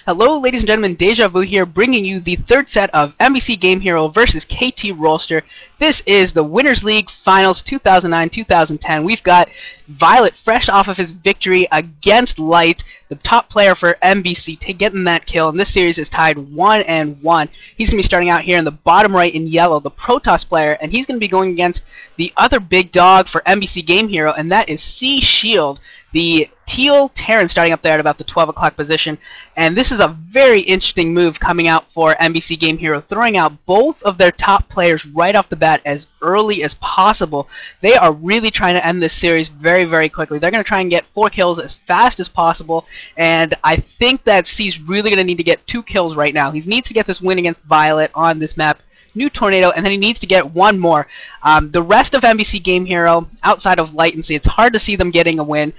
Hello, ladies and gentlemen, Deja Vu here, bringing you the third set of MBC Game Hero versus KT Rolster. This is the Winners League Finals 2009-2010. We've got Violet fresh off of his victory against Light, the top player for MBC, getting that kill, and this series is tied 1-1. He's going to be starting out here in the bottom right in yellow, the Protoss player, and he's going to be going against the other big dog for MBC Game Hero, and that is C Shield, the teal Terran, starting up there at about the 12 o'clock position. And this is a very interesting move coming out for MBC Game Hero, throwing out both of their top players right off the bat as early as possible. They are really trying to end this series very, very quickly. They're going to try and get 4 kills as fast as possible, and I think that C's really going to need to get 2 kills right now. He needs to get this win against Violet on this map, New Tornado, and then he needs to get one more. The rest of MBC Game Hero, outside of Light and C, it's hard to see them getting a win.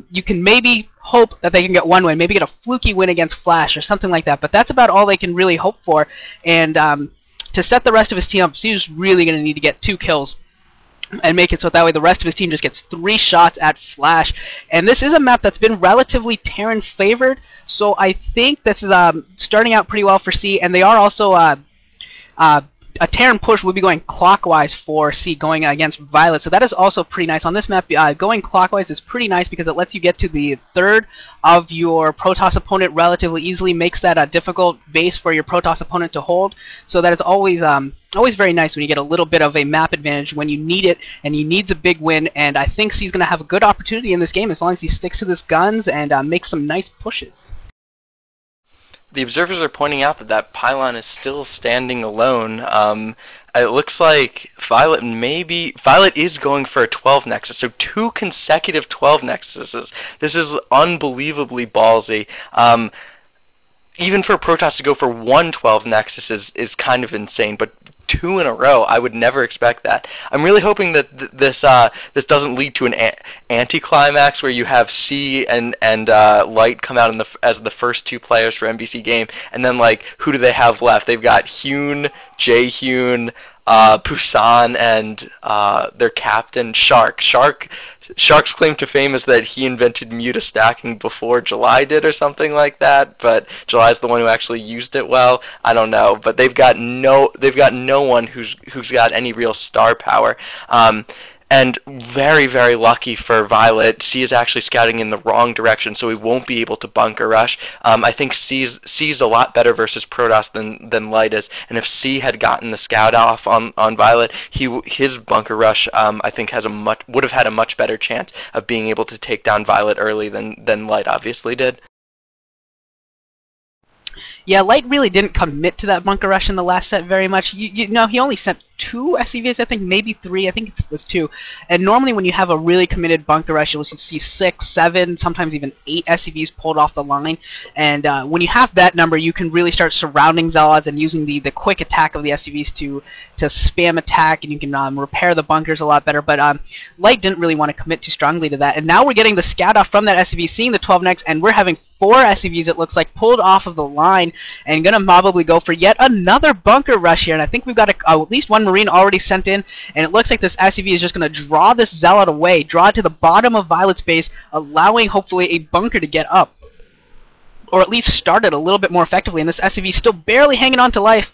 You can maybe hope that they can get one win, maybe get a fluky win against Flash or something like that, but that's about all they can really hope for. And to set the rest of his team up, C's really going to need to get 2 kills and make it so that way the rest of his team just gets 3 shots at Flash. And this is a map that's been relatively Terran favored, so I think this is starting out pretty well for C, and they are also a Terran push will be going clockwise for C, going against Violet, so that is also pretty nice. On this map, going clockwise is pretty nice because it lets you get to the third of your Protoss opponent relatively easily, makes that a difficult base for your Protoss opponent to hold, so that is always very nice when you get a little bit of a map advantage when you need it, and he needs a big win, and I think C's going to have a good opportunity in this game as long as he sticks to his guns and makes some nice pushes. The observers are pointing out that that pylon is still standing alone. It looks like Violet is going for a 12 nexus, so 2 consecutive 12 nexuses. This is unbelievably ballsy. Even for Protoss to go for 1 12 nexus is kind of insane, but 2 in a row, I would never expect that. I'm really hoping that this doesn't lead to an anticlimax where you have C and Light come out as the first 2 players for MBC Game, and then like who do they have left? They've got Hune, Jae-Hyun, Busan, and their captain Shark. Shark's claim to fame is that he invented muta stacking before July did or something like that, but July's the one who actually used it well. I don't know, but they've got no one who's got any real star power. And very, very lucky for Violet, C is actually scouting in the wrong direction, so he won't be able to bunker rush. I think C's a lot better versus Protoss than Light is, and if C had gotten the scout off on Violet, his bunker rush I think would have had a much better chance of being able to take down Violet early than Light obviously did. Yeah, Light really didn't commit to that bunker rush in the last set very much. You know, he only sent 2 SCVs, I think, maybe 3. I think it was 2. And normally when you have a really committed bunker rush, you'll see 6, 7, sometimes even 8 SCVs pulled off the line. And when you have that number, you can really start surrounding Zealots and using the quick attack of the SCVs to spam attack, and you can repair the bunkers a lot better. But Light didn't really want to commit too strongly to that. And now we're getting the scout off from that SCV, seeing the 12 next, and we're having 4 SCVs, it looks like, pulled off of the line, and gonna probably go for yet another bunker rush here. And I think we've got at least 1 Marine already sent in, and it looks like this SCV is just gonna draw this Zealot away, draw it to the bottom of Violet's base, allowing hopefully a bunker to get up, or at least start it a little bit more effectively. And this SCV is still barely hanging on to life.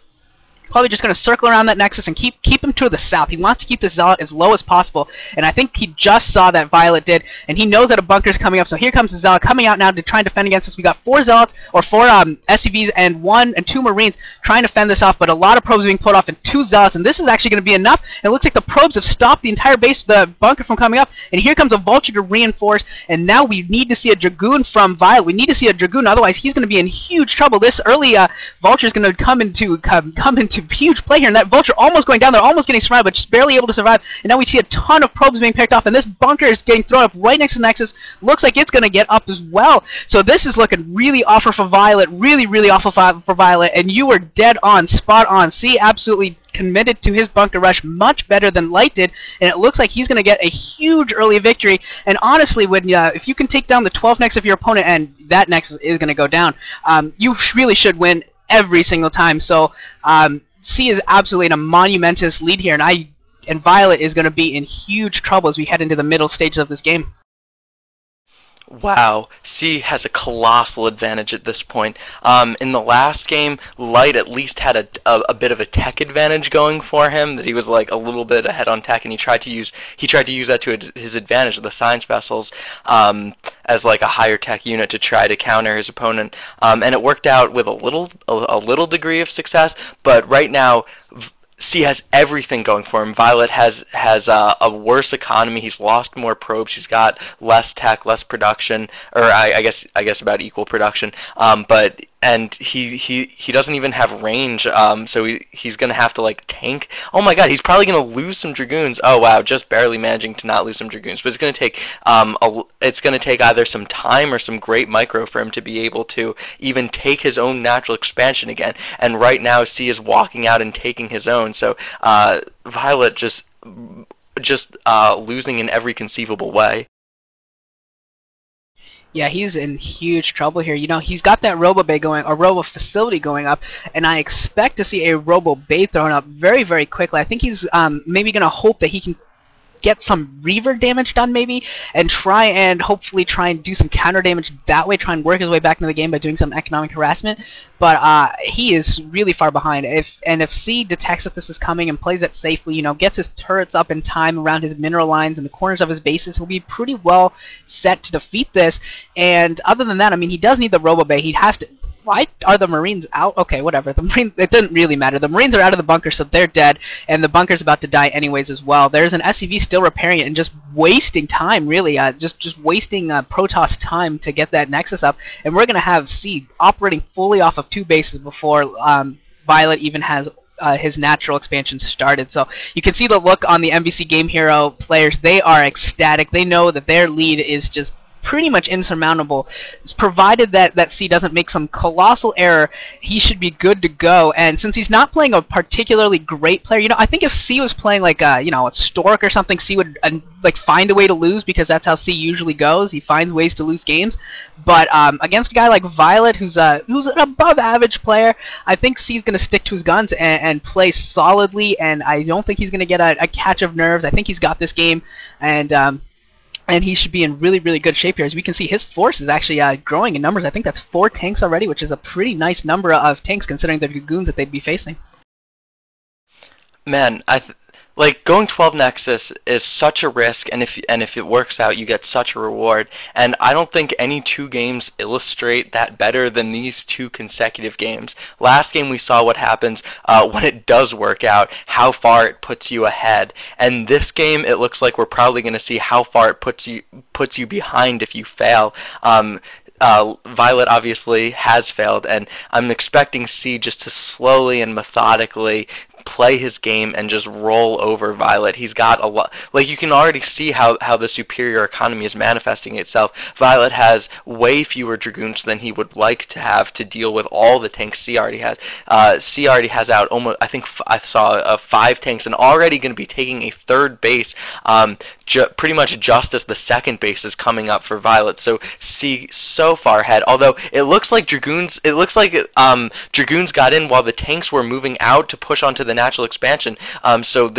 Probably just going to circle around that nexus and keep him to the south. He wants to keep the Zealot as low as possible, and I think he just saw that Violet did, and he knows that a bunker is coming up, so here comes the Zealot coming out now to try and defend against us. We got 4 Zealots, or 4 SCVs, and 1 and 2 Marines trying to fend this off, but a lot of probes being pulled off, and 2 Zealots, and this is actually going to be enough. And it looks like the probes have stopped the entire base, the bunker, from coming up, and here comes a Vulture to reinforce, and now we need to see a Dragoon from Violet. We need to see a Dragoon, otherwise he's going to be in huge trouble. This early Vulture is going to come into huge play here, and that Vulture almost going down there, almost getting surrounded, but just barely able to survive. And now we see a ton of probes being picked off, and this bunker is getting thrown up right next to the Nexus. Looks like it's going to get up as well. So this is looking really awful for Violet, really awful for Violet, and you were dead on, spot on. C absolutely committed to his bunker rush much better than Light did, and it looks like he's going to get a huge early victory. And honestly, when if you can take down the 12th Nexus of your opponent, and that Nexus is going to go down, you really should win every single time. So C is absolutely in a monumentous lead here, and Violet is going to be in huge trouble as we head into the middle stages of this game. Wow, C has a colossal advantage at this point. In the last game, Light at least had a bit of a tech advantage going for him. That he was like a little bit ahead on tech, and he tried to use that to his advantage, the science vessels, as like a higher tech unit to try to counter his opponent. And it worked out with a little degree of success. But right now, C has everything going for him. Violet has a worse economy. He's lost more probes. He's got less tech, less production, or I guess about equal production. But he doesn't even have range. So he's gonna have to like tank. Oh my God, he's probably gonna lose some dragoons. Oh wow, just barely managing to not lose some dragoons. But it's gonna take either some time or some great micro for him to be able to even take his own natural expansion again. And right now, C is walking out and taking his own. So Violet just losing in every conceivable way. Yeah, he's in huge trouble here. You know, he's got that Robo Bay going, or Robo Facility going up, and I expect to see a Robo Bay thrown up very, very quickly. I think he's maybe going to hope that he can get some Reaver damage done maybe, and hopefully try and do some counter damage that way, try and work his way back into the game by doing some economic harassment. But he is really far behind. If C detects that this is coming and plays it safely, you know, gets his turrets up in time around his mineral lines and the corners of his bases, he'll be pretty well set to defeat this. And other than that, I mean, he does need the Robo Bay. He has to. Why are the Marines out? Okay, whatever. It doesn't really matter. The Marines are out of the bunker, so they're dead, and the bunker's about to die anyways as well. There's an SCV still repairing it and just wasting time, really. Just wasting Protoss time to get that Nexus up, and we're going to have C operating fully off of 2 bases before Violet even has his natural expansion started. So you can see the look on the MBC Game Hero players. They are ecstatic. They know that their lead is just pretty much insurmountable. Provided that C doesn't make some colossal error, he should be good to go. And since he's not playing a particularly great player, you know, I think if C was playing like you know, a Stork or something, C would like find a way to lose, because that's how C usually goes. He finds ways to lose games. But against a guy like Violet, who's an above average player, I think C's going to stick to his guns and play solidly, and I don't think he's going to get a catch of nerves. I think he's got this game, and he should be in really, really good shape here. As we can see, his force is actually growing in numbers. I think that's 4 tanks already, which is a pretty nice number of tanks considering the dragoons that they'd be facing. Man, like going 12 Nexus is such a risk, and if it works out, you get such a reward. And I don't think any 2 games illustrate that better than these 2 consecutive games. Last game we saw what happens when it does work out, how far it puts you ahead. And this game, it looks like we're probably going to see how far it puts you behind if you fail. Violet obviously has failed, and I'm expecting C just to slowly and methodically play his game and just roll over Violet. He's got a lot, like you can already see how the superior economy is manifesting itself. Violet has way fewer dragoons than he would like to have to deal with all the tanks C already has. C already has out almost, I think I saw 5 tanks, and already going to be taking a 3rd base, pretty much just as the 2nd base is coming up for Violet. So C so far ahead, although it looks like dragoons got in while the tanks were moving out to push onto the natural expansion. So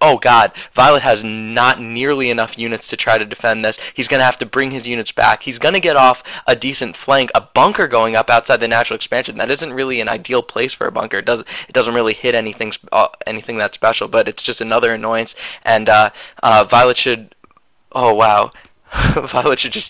oh God, Violet has not nearly enough units to try to defend this. He's going to have to bring his units back. He's going to get off a decent flank. A bunker going up outside the natural expansion, that isn't really an ideal place for a bunker. It doesn't really hit anything that special, but it's just another annoyance. And Violet should, oh wow, Violet should just